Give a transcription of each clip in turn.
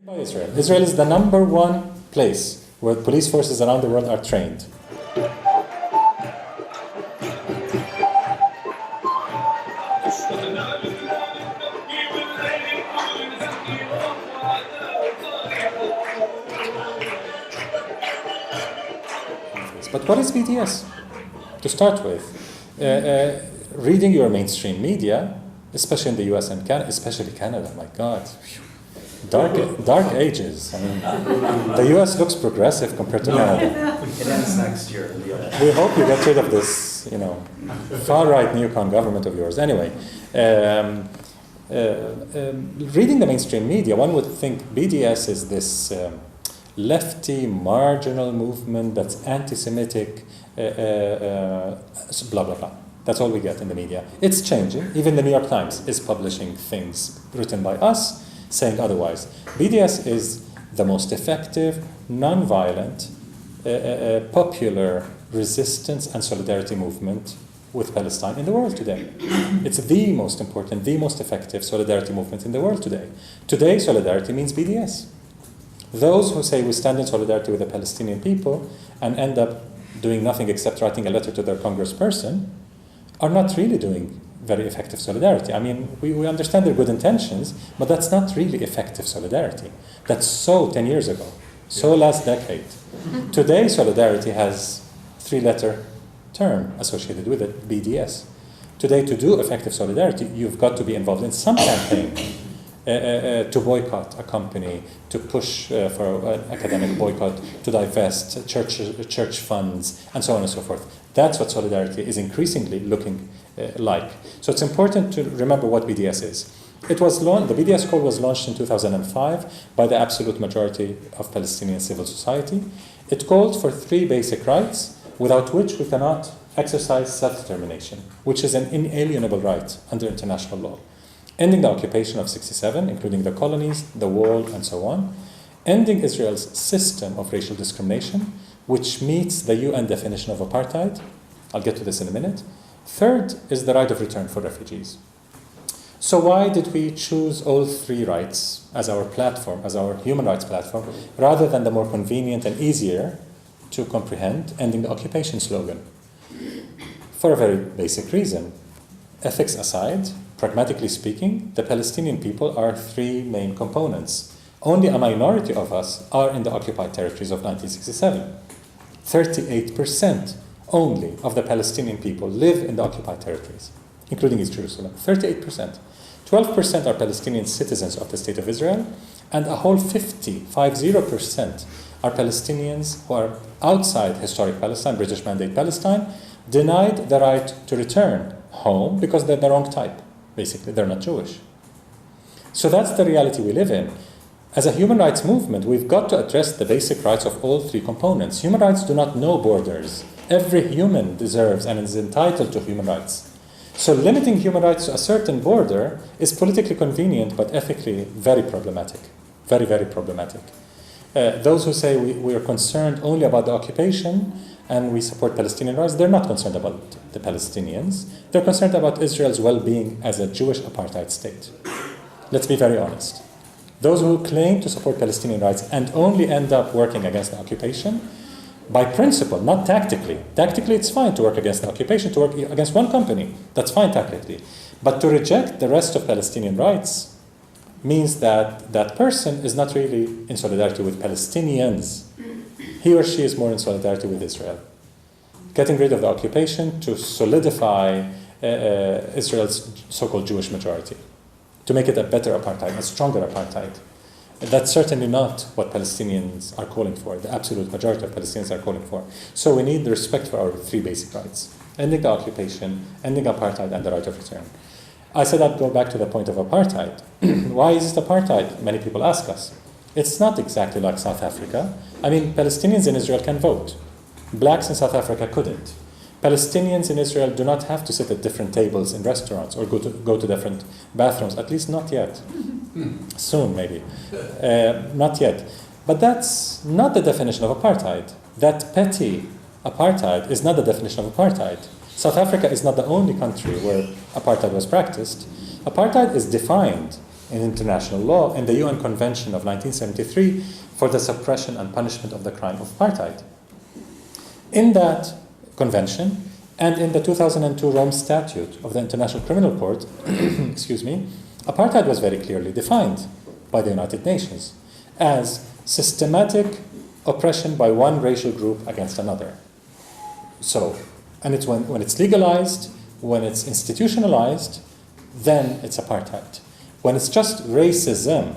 By Israel. Israel is the number one place where police forces around the world are trained. But what is BDS? To start with, reading your mainstream media, especially in the US and Canada, especially Canada, my God, dark ages. I mean, the US looks progressive compared to Canada. It ends next year. We hope you get rid of this, far-right neocon government of yours. Anyway, reading the mainstream media, one would think BDS is this lefty, marginal movement that's anti-Semitic, blah, blah, blah. That's all we get in the media. It's changing. Even the New York Times is publishing things written by us saying otherwise. BDS is the most effective, non-violent, popular resistance and solidarity movement with Palestine in the world today. It's the most important, the most effective solidarity movement in the world today. Today, solidarity means BDS. Those who say we stand in solidarity with the Palestinian people and end up doing nothing except writing a letter to their congressperson are not really doing very effective solidarity. I mean, we understand their good intentions, but that's not really effective solidarity. That's so 10 years ago, so last decade. Today, solidarity has three-letter term associated with it, BDS. Today, to do effective solidarity, you've got to be involved in some campaign to boycott a company, to push for an academic boycott, to divest church funds, and so on and so forth. That's what solidarity is increasingly looking like. So it's important to remember what BDS is. It was the BDS code was launched in 2005 by the absolute majority of Palestinian civil society. It called for three basic rights without which we cannot exercise self-determination, which is an inalienable right under international law. Ending the occupation of 67, including the colonies, the wall, and so on. Ending Israel's system of racial discrimination, which meets the UN definition of apartheid. I'll get to this in a minute. Third is the right of return for refugees. So why did we choose all three rights as our platform, as our human rights platform, rather than the more convenient and easier to comprehend ending the occupation slogan? For a very basic reason. Ethics aside, pragmatically speaking, the Palestinian people are three main components. Only a minority of us are in the occupied territories of 1967. 38% only of the Palestinian people live in the occupied territories, including East Jerusalem. 38%. 12% are Palestinian citizens of the State of Israel, and a whole 50% are Palestinians who are outside historic Palestine, British Mandate Palestine, denied the right to return home because they're the wrong type. Basically, they're not Jewish. So that's the reality we live in. As a human rights movement, we've got to address the basic rights of all three components. Human rights do not know borders. Every human deserves and is entitled to human rights. So limiting human rights to a certain border is politically convenient, but ethically very problematic. Very, very problematic. Those who say we are concerned only about the occupation and we support Palestinian rights, they're not concerned about the Palestinians. They're concerned about Israel's well-being as a Jewish apartheid state. Let's be very honest. Those who claim to support Palestinian rights and only end up working against the occupation, by principle, not tactically. Tactically, it's fine to work against the occupation, to work against one company. That's fine tactically. But to reject the rest of Palestinian rights means that that person is not really in solidarity with Palestinians. He or she is more in solidarity with Israel. Getting rid of the occupation to solidify Israel's so-called Jewish majority, to make it a better apartheid, a stronger apartheid. That's certainly not what Palestinians are calling for, the absolute majority of Palestinians are calling for. So we need the respect for our three basic rights: ending the occupation, ending apartheid, and the right of return. I said I'd go back to the point of apartheid. Why is it apartheid? Many people ask us. It's not exactly like South Africa. I mean, Palestinians in Israel can vote. Blacks in South Africa couldn't. Palestinians in Israel do not have to sit at different tables in restaurants or go to different bathrooms, at least not yet. Soon, maybe. Not yet. But that's not the definition of apartheid. That petty apartheid is not the definition of apartheid. South Africa is not the only country where apartheid was practiced. Apartheid is defined in international law in the UN Convention of 1973 for the suppression and punishment of the crime of apartheid. In that convention and in the 2002 Rome Statute of the International Criminal Court, excuse me, apartheid was very clearly defined by the United Nations as systematic oppression by one racial group against another. So, and it's when it's legalized, when it's institutionalized, then it's apartheid. When it's just racism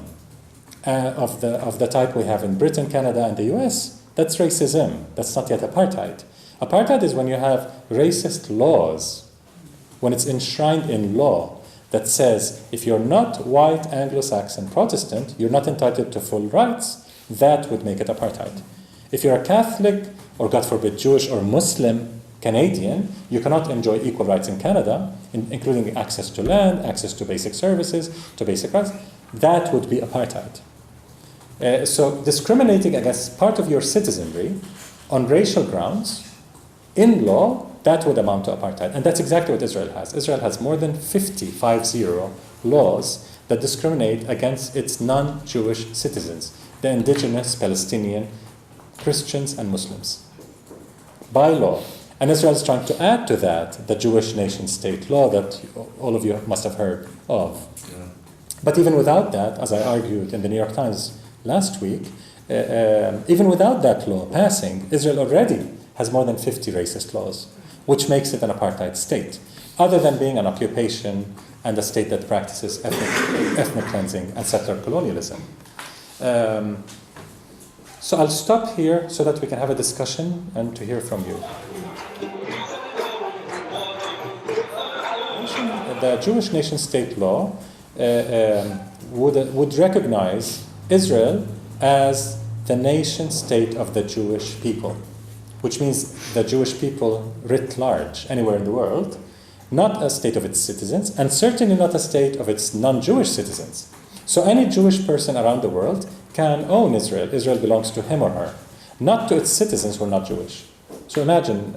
of the type we have in Britain, Canada, and the US, that's racism. That's not yet apartheid. Apartheid is when you have racist laws, when it's enshrined in law that says if you're not white, Anglo-Saxon, Protestant, you're not entitled to full rights. That would make it apartheid. If you're a Catholic, or God forbid, Jewish or Muslim Canadian, you cannot enjoy equal rights in Canada, including access to land, access to basic services, to basic rights. That would be apartheid. So discriminating against part of your citizenry on racial grounds, in law, that would amount to apartheid. And that's exactly what Israel has. Israel has more than 50 laws that discriminate against its non-Jewish citizens, the indigenous Palestinian Christians and Muslims, by law. And Israel is trying to add to that the Jewish nation-state law that all of you must have heard of. Yeah. But even without that, as I argued in the New York Times last week, even without that law passing, Israel already has more than 50 racist laws, which makes it an apartheid state, other than being an occupation and a state that practices ethnic cleansing and settler colonialism. So I'll stop here so that we can have a discussion and to hear from you. The Jewish nation-state law would recognize Israel as the nation-state of the Jewish people, which means the Jewish people writ large, anywhere in the world, not a state of its citizens, and certainly not a state of its non-Jewish citizens. So any Jewish person around the world can own Israel. Israel belongs to him or her, not to its citizens who are not Jewish. So imagine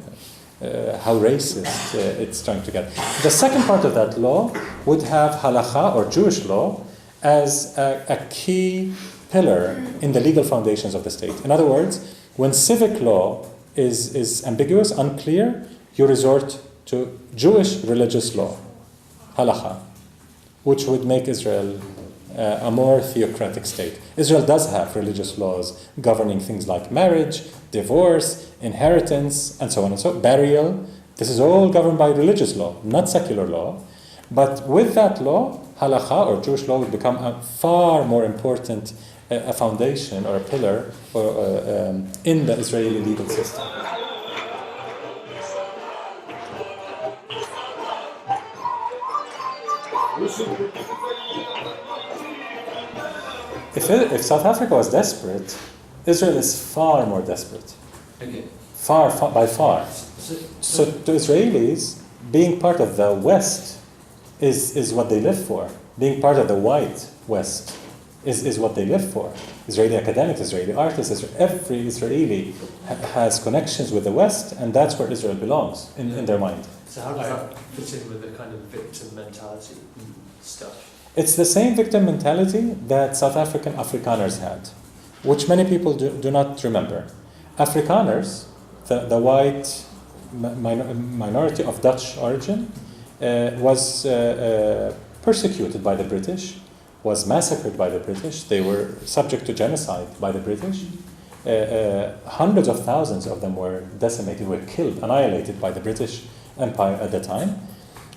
how racist it's trying to get. The second part of that law would have halakha, or Jewish law, as a key pillar in the legal foundations of the state. In other words, when civic law is ambiguous, unclear, you resort to Jewish religious law, halakha, which would make Israel a more theocratic state. Israel does have religious laws governing things like marriage, divorce, inheritance, and so on and so on, burial. This is all governed by religious law, not secular law. But with that law, halakha, or Jewish law, would become a far more important a foundation or a pillar in the Israeli legal system. If South Africa was desperate, Israel is far more desperate. Okay. Far, by far. So to Israelis, being part of the West is what they live for. Being part of the white West is what they live for. Israeli academics, Israeli artists, every Israeli has connections with the West, and that's where Israel belongs in their mind. So how does that fit in with the kind of victim mentality stuff? It's the same victim mentality that South African Afrikaners had, which many people do not remember. Afrikaners, the white minority of Dutch origin, was persecuted by the British, was massacred by the British. They were subject to genocide by the British. Hundreds of thousands of them were decimated, were killed, annihilated by the British Empire at the time.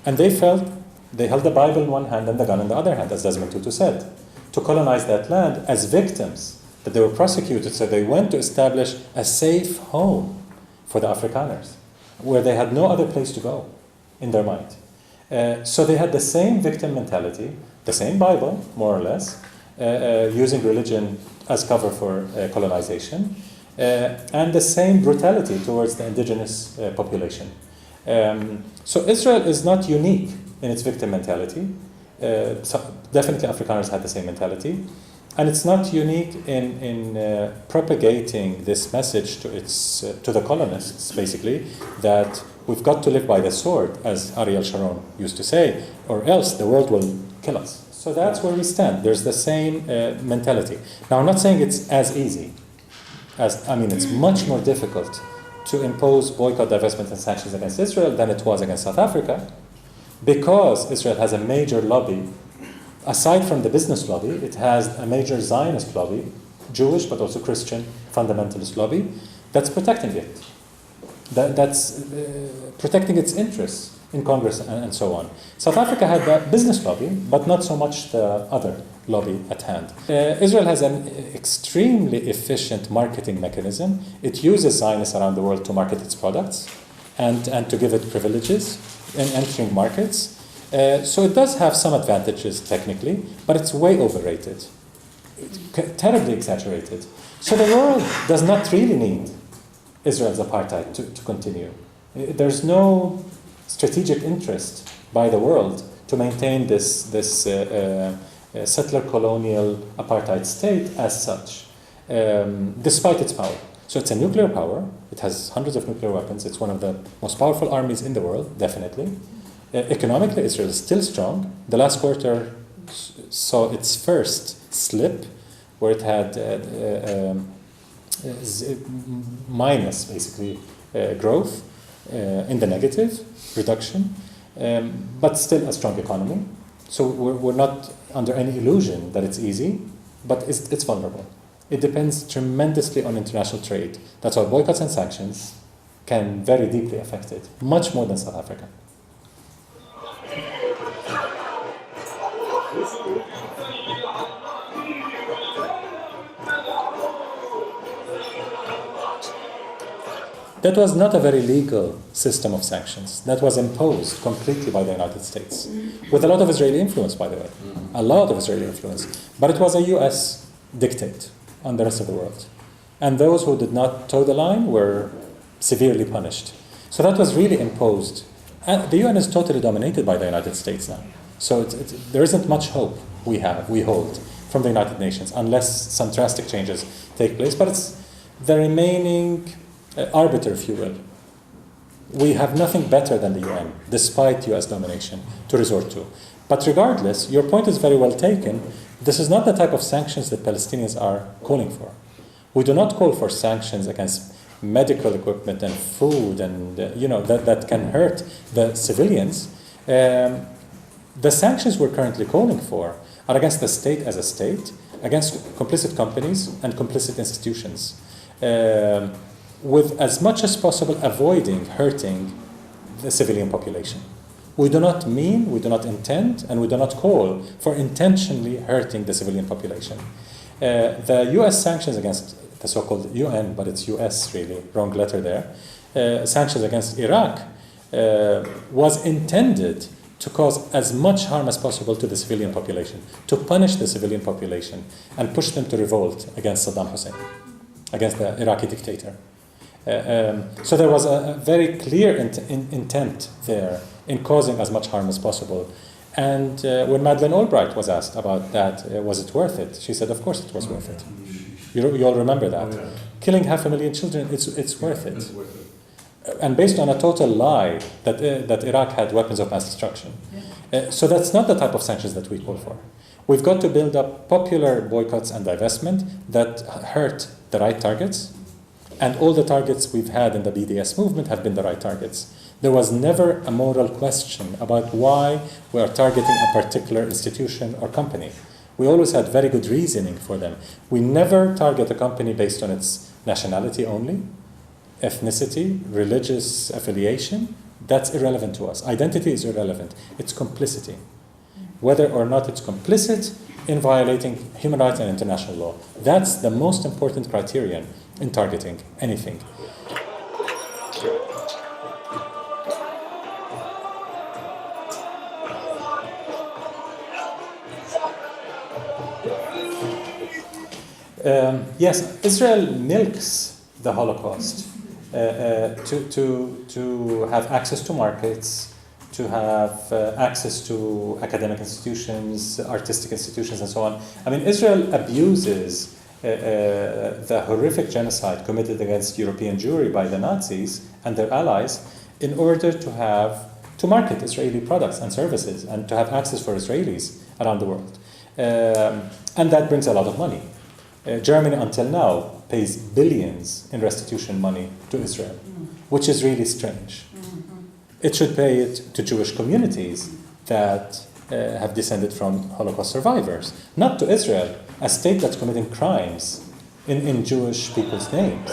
And they felt they held the Bible in one hand and the gun in the other hand, as Desmond Tutu said, to colonize that land as victims, that they were prosecuted. So they went to establish a safe home for the Afrikaners, where they had no other place to go in their mind. So they had the same victim mentality, the same Bible, more or less, using religion as cover for colonization, and the same brutality towards the indigenous population. So Israel is not unique in its victim mentality. Definitely Afrikaners had the same mentality. And it's not unique in propagating this message to the colonists, basically, that we've got to live by the sword, as Ariel Sharon used to say, or else the world will kill us. So that's where we stand. There's the same mentality. Now, I'm not saying it's as easy. It's much more difficult to impose boycott, divestment, and sanctions against Israel than it was against South Africa, because Israel has a major lobby. Aside from the business lobby, it has a major Zionist lobby, Jewish but also Christian fundamentalist lobby, that's protecting it. That's protecting its interests in Congress and so on. South Africa had that business lobby, but not so much the other lobby at hand. Israel has an extremely efficient marketing mechanism. It uses Zionists around the world to market its products and to give it privileges in entering markets. So it does have some advantages technically, but it's way overrated. Terribly exaggerated. So the world does not really need Israel's apartheid to continue. There's no strategic interest by the world to maintain this settler colonial apartheid state as such, despite its power. So it's a nuclear power. It has hundreds of nuclear weapons. It's one of the most powerful armies in the world, definitely. Economically, Israel is still strong. The last quarter saw its first slip, where it had minus, basically, growth in the negative, reduction, but still a strong economy. So we're not under any illusion that it's easy, but it's vulnerable. It depends tremendously on international trade. That's why boycotts and sanctions can very deeply affect it, much more than South Africa. That was not a very legal system of sanctions. That was imposed completely by the United States, with a lot of Israeli influence, by the way. A lot of Israeli influence. But it was a US dictate on the rest of the world. And those who did not toe the line were severely punished. So that was really imposed. And the UN is totally dominated by the United States now. So there isn't much hope we hold from the United Nations, unless some drastic changes take place. But it's the remaining arbiter, if you will. We have nothing better than the UN, despite US domination, to resort to. But regardless, your point is very well taken. This is not the type of sanctions that Palestinians are calling for. We do not call for sanctions against medical equipment and food and that can hurt the civilians. The sanctions we're currently calling for are against the state as a state, against complicit companies and complicit institutions, with as much as possible avoiding hurting the civilian population. We do not intend, and we do not call for intentionally hurting the civilian population. The US sanctions against the so-called UN, but it's US really, wrong letter there, sanctions against Iraq was intended to cause as much harm as possible to the civilian population, to punish the civilian population and push them to revolt against Saddam Hussein, against the Iraqi dictator. So there was a very clear intent there in causing as much harm as possible. And when Madeleine Albright was asked about that, was it worth it? She said, of course it was worth it. You all remember that. Oh, yeah. Killing 500,000 children, it's worth it. And based on a total lie that Iraq had weapons of mass destruction. Yeah. So that's not the type of sanctions that we call for. We've got to build up popular boycotts and divestment that hurt the right targets. And all the targets we've had in the BDS movement have been the right targets. There was never a moral question about why we are targeting a particular institution or company. We always had very good reasoning for them. We never target a company based on its nationality only, ethnicity, religious affiliation. That's irrelevant to us. Identity is irrelevant. It's complicity. Whether or not it's complicit in violating human rights and international law. That's the most important criterion in targeting anything. Yes, Israel milks the Holocaust to have access to markets, to have access to academic institutions, artistic institutions, and so on. I mean, Israel abuses the horrific genocide committed against European Jewry by the Nazis and their allies in order to market Israeli products and services and to have access for Israelis around the world. And that brings a lot of money. Germany, until now, pays billions in restitution money to Israel, which is really strange. It should pay it to Jewish communities that have descended from Holocaust survivors, not to Israel, a state that's committing crimes in Jewish people's names.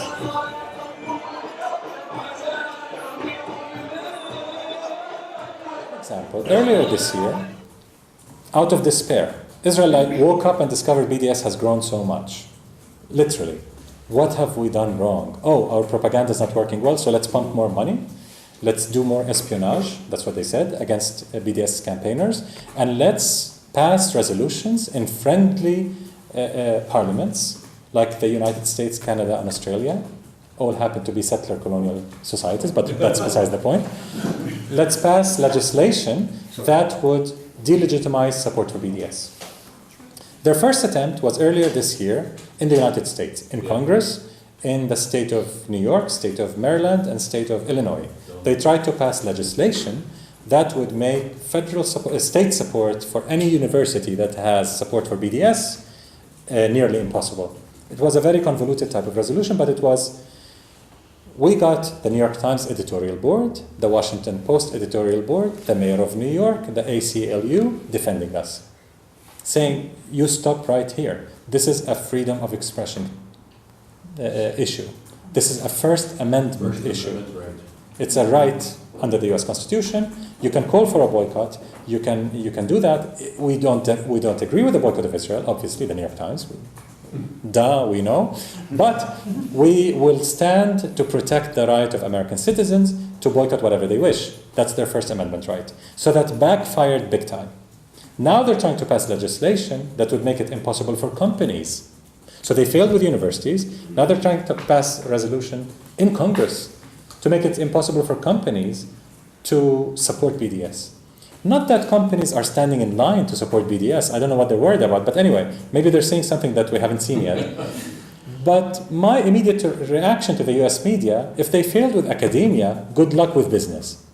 For example, earlier this year, out of despair, Israel woke up and discovered BDS has grown so much. Literally. What have we done wrong? Oh, our propaganda is not working well, so let's pump more money. Let's do more espionage, that's what they said, against BDS campaigners. And let's pass resolutions in friendly parliaments, like the United States, Canada, and Australia. All happen to be settler colonial societies, but that's besides the point. Let's pass legislation that would delegitimize support for BDS. Their first attempt was earlier this year in the United States, in Congress, in the state of New York, state of Maryland, and state of Illinois. They tried to pass legislation that would make federal support, state support for any university that has support for BDS nearly impossible. It was a very convoluted type of resolution, but we got the New York Times editorial board, the Washington Post editorial board, the mayor of New York, the ACLU defending us, saying, you stop right here. This is a freedom of expression issue. This is a First Amendment issue. It's a right under the U.S. Constitution. You can call for a boycott. You can do that. We don't agree with the boycott of Israel. Obviously, the New York Times. Duh, we know. But we will stand to protect the right of American citizens to boycott whatever they wish. That's their First Amendment right. So that backfired big time. Now they're trying to pass legislation that would make it impossible for companies. So they failed with universities. Now they're trying to pass a resolution in Congress to make it impossible for companies to support BDS. Not that companies are standing in line to support BDS. I don't know what they're worried about. But anyway, maybe they're seeing something that we haven't seen yet. But my immediate reaction to the US media, if they failed with academia, good luck with business.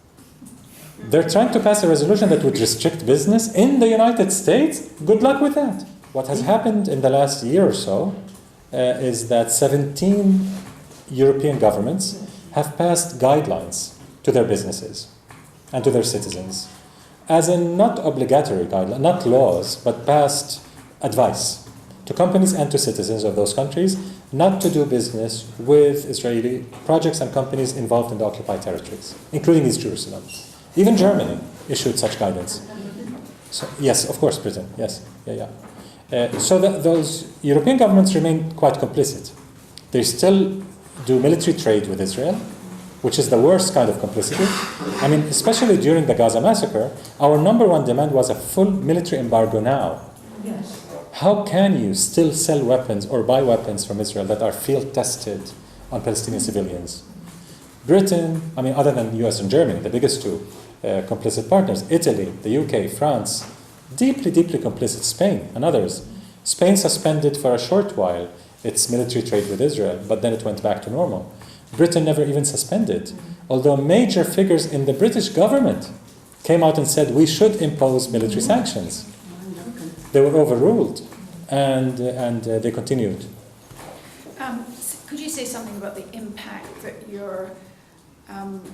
They're trying to pass a resolution that would restrict business in the United States. Good luck with that. What has happened in the last year or so is that 17 European governments have passed guidelines to their businesses and to their citizens. As in not obligatory guidelines, not laws, but passed advice to companies and to citizens of those countries not to do business with Israeli projects and companies involved in the occupied territories, including East Jerusalem. Even Germany issued such guidance. So, yes, of course, Britain. Yes, so those European governments remain quite complicit. They still do military trade with Israel, which is the worst kind of complicity. I mean, especially during the Gaza massacre, our number one demand was a full military embargo now. Yes. How can you still sell weapons or buy weapons from Israel that are field tested on Palestinian civilians? Britain, I mean, other than US and Germany, the biggest two complicit partners, Italy, the UK, France, deeply, deeply complicit, Spain and others. Spain suspended for a short while its military trade with Israel, but then it went back to normal. Britain never even suspended, although major figures in the British government came out and said we should impose military sanctions. They were overruled, and they continued. Could you say something about the impact that your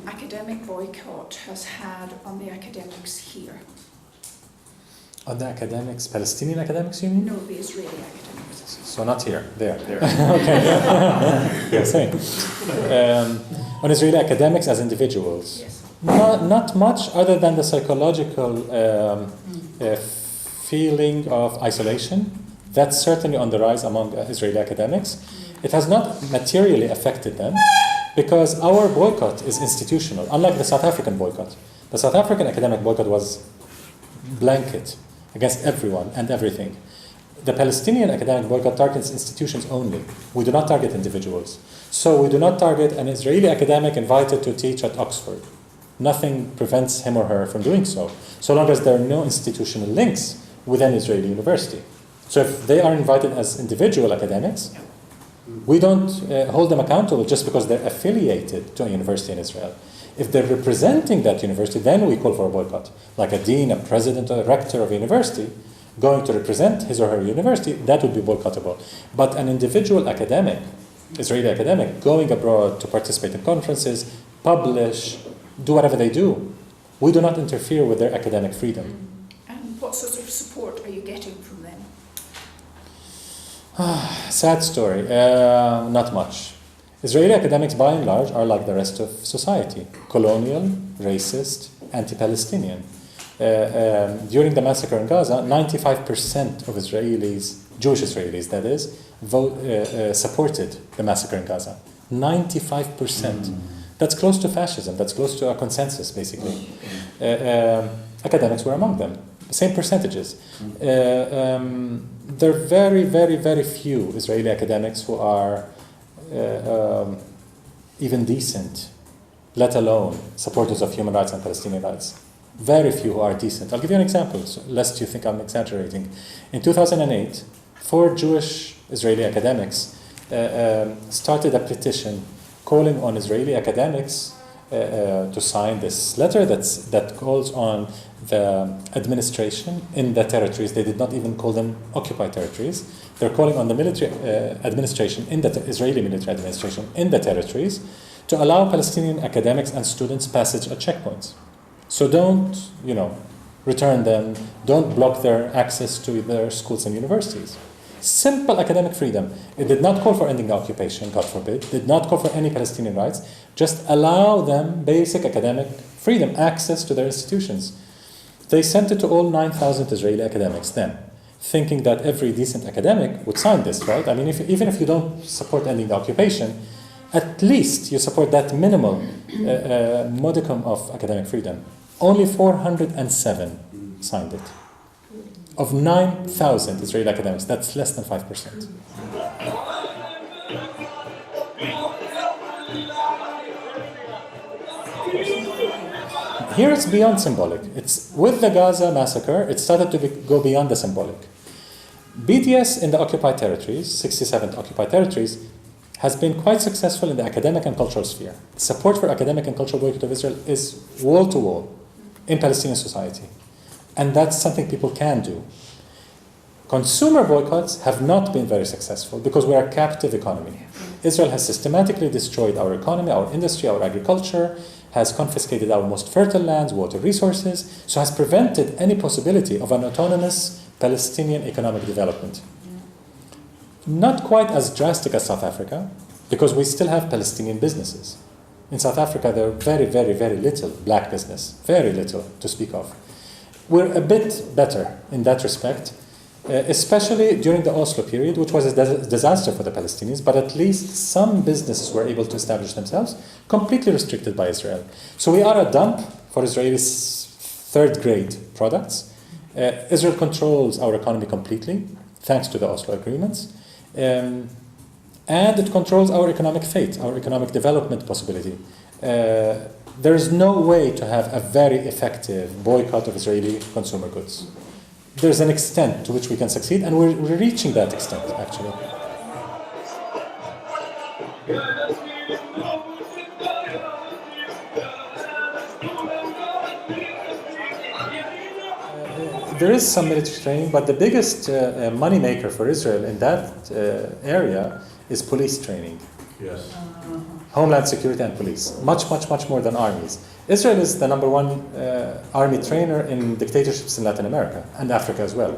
academic boycott has had on the academics here? On the academics, Palestinian academics, you mean? No, the Israeli academics. So not here, there. Okay. Yeah, same. On Israeli academics as individuals. Yes. Not much other than the psychological feeling of isolation. That's certainly on the rise among Israeli academics. It has not materially affected them because our boycott is institutional, unlike the South African boycott. The South African academic boycott was blanket against everyone and everything. The Palestinian academic boycott targets institutions only. We do not target individuals. So we do not target an Israeli academic invited to teach at Oxford. Nothing prevents him or her from doing so long as there are no institutional links with an Israeli university. So if they are invited as individual academics, we don't hold them accountable just because they're affiliated to a university in Israel. If they're representing that university, then we call for a boycott. Like a dean, a president, or a rector of a university, going to represent his or her university, that would be boycottable. But an individual academic, Israeli academic, going abroad to participate in conferences, publish, do whatever they do, we do not interfere with their academic freedom. And what sort of support are you getting from them? Sad story. Not much. Israeli academics, by and large, are like the rest of society: colonial, racist, anti-Palestinian. During the massacre in Gaza, 95% of Israelis, Jewish Israelis, that is, supported the massacre in Gaza. 95%. That's close to fascism. That's close to a consensus, basically. Academics were among them. Same percentages. There are very, very, very few Israeli academics who are even decent, let alone supporters of human rights and Palestinian rights. Very few who are decent. I'll give you an example, lest you think I'm exaggerating. In 2008, 4 Jewish Israeli academics started a petition calling on Israeli academics to sign this letter that calls on the administration in the territories. They did not even call them occupied territories. They're calling on the military administration, Israeli military administration in the territories, to allow Palestinian academics and students passage at checkpoints. So don't, return them, don't block their access to their schools and universities. Simple academic freedom. It did not call for ending the occupation, God forbid, did not call for any Palestinian rights, just allow them basic academic freedom, access to their institutions. They sent it to all 9,000 Israeli academics then, thinking that every decent academic would sign this, right? I mean, even if you don't support ending the occupation, at least you support that minimal modicum of academic freedom. Only 407 signed it. Of 9,000 Israeli academics, that's less than 5%. Here it's beyond symbolic. It's with the Gaza massacre, it started to go beyond the symbolic. BDS in the occupied territories, 67 occupied territories, has been quite successful in the academic and cultural sphere. Support for academic and cultural boycott of Israel is wall to wall in Palestinian society. And that's something people can do. Consumer boycotts have not been very successful because we are a captive economy. Israel has systematically destroyed our economy, our industry, our agriculture, has confiscated our most fertile lands, water resources, so has prevented any possibility of an autonomous Palestinian economic development. Not quite as drastic as South Africa, because we still have Palestinian businesses. In South Africa, there are very, very, very little black business, very little to speak of. We're a bit better in that respect, especially during the Oslo period, which was a disaster for the Palestinians, but at least some businesses were able to establish themselves, completely restricted by Israel. So we are a dump for Israelis' third-grade products. Israel controls our economy completely, thanks to the Oslo agreements. And it controls our economic fate, our economic development possibility. There is no way to have a very effective boycott of Israeli consumer goods. There's an extent to which we can succeed, and we're reaching that extent, actually. There is some military training, but the biggest money maker for Israel in that area is police training. Yes. Homeland security and police. Much, much, much more than armies. Israel is the number one army trainer in dictatorships in Latin America and Africa as well.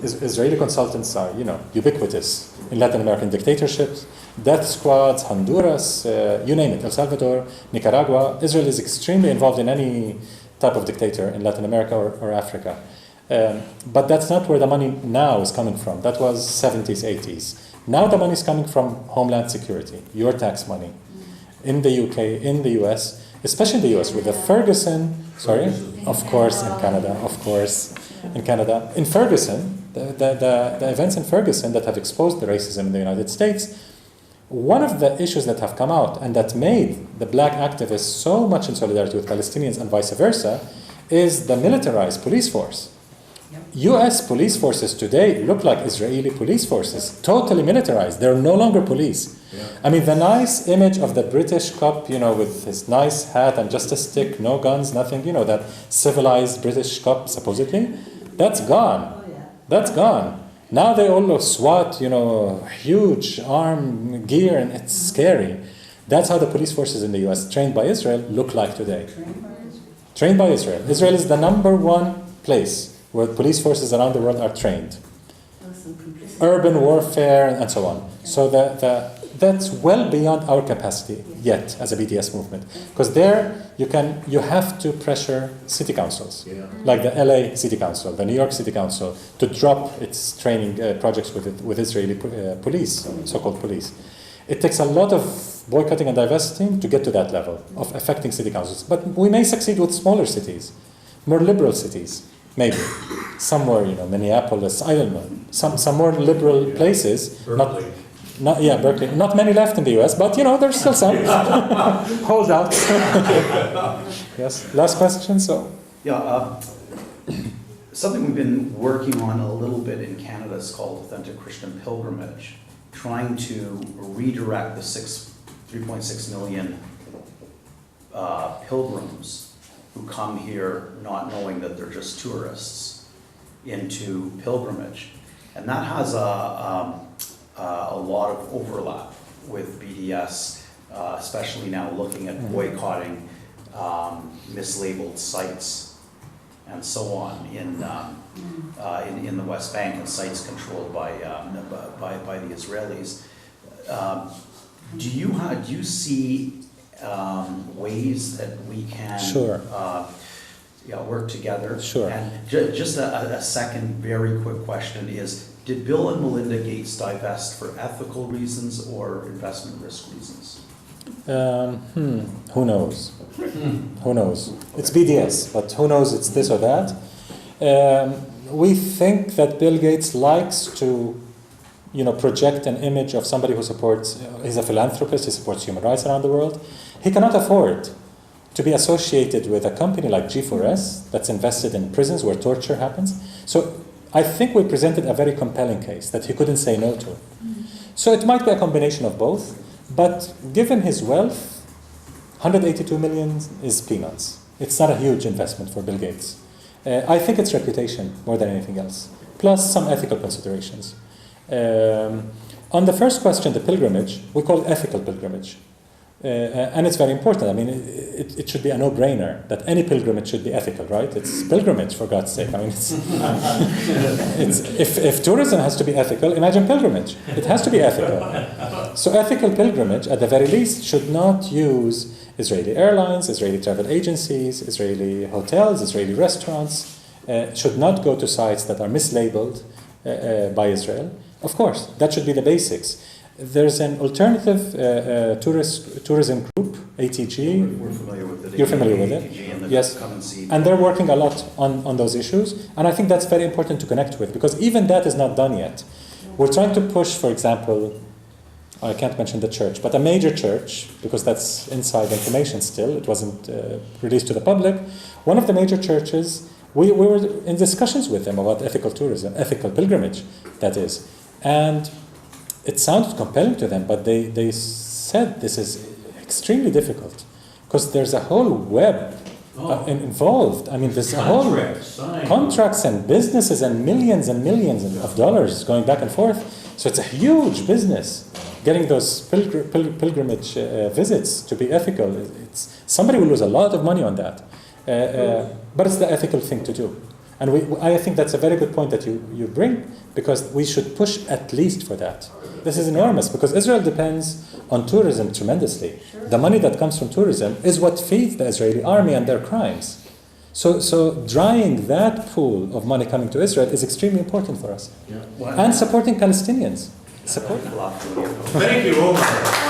Israeli consultants are, ubiquitous in Latin American dictatorships, death squads, Honduras, you name it, El Salvador, Nicaragua. Israel is extremely involved in any type of dictator in Latin America or Africa. But that's not where the money now is coming from. That was 70s, 80s. Now the money is coming from Homeland Security, your tax money. In the UK, in the US, especially in the US with the Ferguson, of course in Canada, In Ferguson, the events in Ferguson that have exposed the racism in the United States, one of the issues that have come out and that made the black activists so much in solidarity with Palestinians and vice versa is the militarized police force. US police forces today look like Israeli police forces, totally militarized. They're no longer police. Yeah. I mean, the nice image of the British cop, with his nice hat and just a stick, no guns, nothing, that civilized British cop, supposedly, that's gone. That's gone. Now they all look SWAT, huge arm gear, and it's scary. That's how the police forces in the US, trained by Israel, look like today. Trained by Israel. Israel is the number one place where police forces around the world are trained. Urban warfare and so on. So that's well beyond our capacity yet as a BDS movement, because there you have to pressure city councils, like the LA City Council, the New York City Council, to drop its training projects with Israeli police, so-called police. It takes a lot of boycotting and divesting to get to that level of affecting city councils, but we may succeed with smaller cities, more liberal cities, maybe somewhere, Minneapolis, I don't know, some more liberal places. Berkeley. Berkeley. Not many left in the US, but there's still some. Hold out. Yes. Last question. So. Yeah. Something we've been working on a little bit in Canada is called Authentic Christian Pilgrimage, trying to redirect the 3.6 million pilgrims who come here not knowing that they're just tourists into pilgrimage, and that has a lot of overlap with BDS, especially now looking at boycotting mislabeled sites and so on in the West Bank, and sites controlled by the Israelis. Do you see ways that we can work together? Sure. And just a second very quick question is, did Bill and Melinda Gates divest for ethical reasons or investment risk reasons? Who knows? Who knows? It's BDS, but who knows it's this or that. We think that Bill Gates likes to project an image of somebody who supports, he's a philanthropist, he supports human rights around the world. He cannot afford to be associated with a company like G4S that's invested in prisons where torture happens. So I think we presented a very compelling case that he couldn't say no to. So it might be a combination of both, but given his wealth, 182 million is peanuts. It's not a huge investment for Bill Gates. I think it's reputation more than anything else, plus some ethical considerations. On the first question, the pilgrimage, we call it ethical pilgrimage. And it's very important. I mean, it should be a no-brainer that any pilgrimage should be ethical, right? It's pilgrimage, for God's sake. I mean, if tourism has to be ethical, imagine pilgrimage. It has to be ethical. So ethical pilgrimage, at the very least, should not use Israeli airlines, Israeli travel agencies, Israeli hotels, Israeli restaurants, should not go to sites that are mislabeled by Israel. Of course, that should be the basics. There's an alternative tourism group, ATG. We're familiar with it. You're familiar with it? ATG, and yes. Come and see. And they're working a lot on those issues. And I think that's very important to connect with, because even that is not done yet. We're trying to push, for example, I can't mention the church, but a major church, because that's inside information still, it wasn't released to the public. One of the major churches, we were in discussions with them about ethical tourism, ethical pilgrimage, that is. And it sounded compelling to them, but they said this is extremely difficult because there's a whole web involved. I mean, there's a whole contracts and businesses and millions of dollars going back and forth. So it's a huge business getting those pilgrimage visits to be ethical. Somebody will lose a lot of money on that, but it's the ethical thing to do. And I think that's a very good point that you bring, because we should push at least for that. This is enormous, because Israel depends on tourism tremendously. Sure. The money that comes from tourism is what feeds the Israeli army and their crimes. So drying that pool of money coming to Israel is extremely important for us. Yeah. And supporting Palestinians. Thank you, Omar.